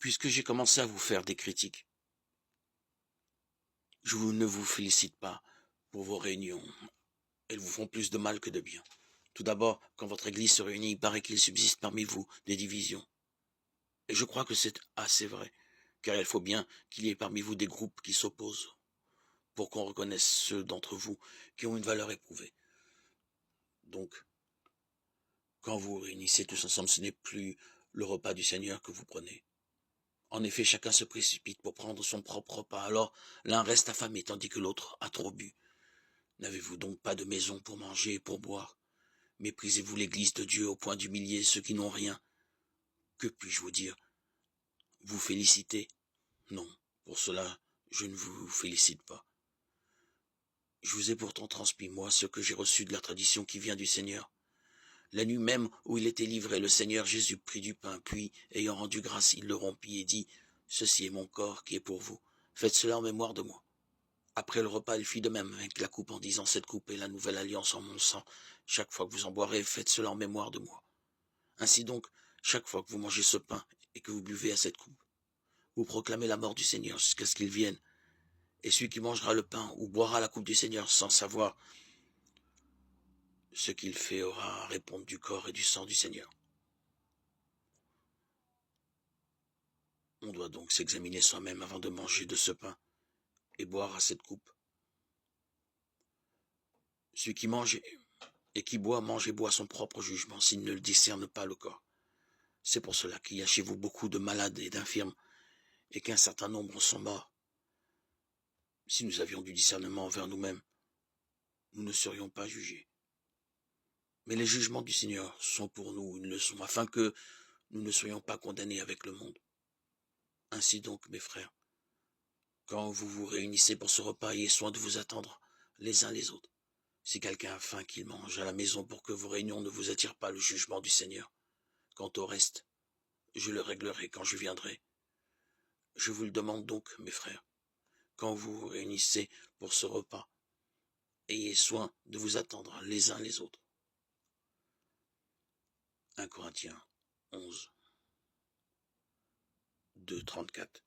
Puisque j'ai commencé à vous faire des critiques, ne vous félicite pas pour vos réunions. Elles vous font plus de mal que de bien. Tout d'abord, quand votre Église se réunit, il paraît qu'il subsiste parmi vous des divisions. Et je crois que c'est assez vrai, car il faut bien qu'il y ait parmi vous des groupes qui s'opposent, pour qu'on reconnaisse ceux d'entre vous qui ont une valeur éprouvée. Donc, quand vous vous réunissez tous ensemble, ce n'est plus le repas du Seigneur que vous prenez. En effet, chacun se précipite pour prendre son propre repas, alors l'un reste affamé tandis que l'autre a trop bu. N'avez-vous donc pas de maison pour manger et pour boire? Méprisez-vous l'Église de Dieu au point d'humilier ceux qui n'ont rien? Que puis-je vous dire? Vous féliciter? Non, pour cela, je ne vous félicite pas. Je vous ai pourtant transmis, moi, ce que j'ai reçu de la tradition qui vient du Seigneur. La nuit même où il était livré, le Seigneur Jésus prit du pain, puis, ayant rendu grâce, il le rompit et dit, « Ceci est mon corps qui est pour vous. Faites cela en mémoire de moi. » Après le repas, il fit de même avec la coupe en disant, « Cette coupe est la nouvelle alliance en mon sang. Chaque fois que vous en boirez, faites cela en mémoire de moi. » Ainsi donc, chaque fois que vous mangez ce pain et que vous buvez à cette coupe, vous proclamez la mort du Seigneur jusqu'à ce qu'il vienne. Et celui qui mangera le pain ou boira la coupe du Seigneur sans savoir ce qu'il fait aura à répondre du corps et du sang du Seigneur. On doit donc s'examiner soi-même avant de manger de ce pain et boire à cette coupe. Celui qui mange et qui boit, mange et boit son propre jugement s'il ne le discerne pas le corps. C'est pour cela qu'il y a chez vous beaucoup de malades et d'infirmes, et qu'un certain nombre sont morts. Si nous avions du discernement envers nous-mêmes, nous ne serions pas jugés. Mais les jugements du Seigneur sont pour nous une leçon, afin que nous ne soyons pas condamnés avec le monde. Ainsi donc, mes frères, quand vous vous réunissez pour ce repas, ayez soin de vous attendre les uns les autres. Si quelqu'un a faim, qu'il mange à la maison pour que vos réunions ne vous attirent pas le jugement du Seigneur. Quant au reste, je le réglerai quand je viendrai. Je vous le demande donc, mes frères, quand vous vous réunissez pour ce repas, ayez soin de vous attendre les uns les autres. 1 Corinthiens 11, 2, 34.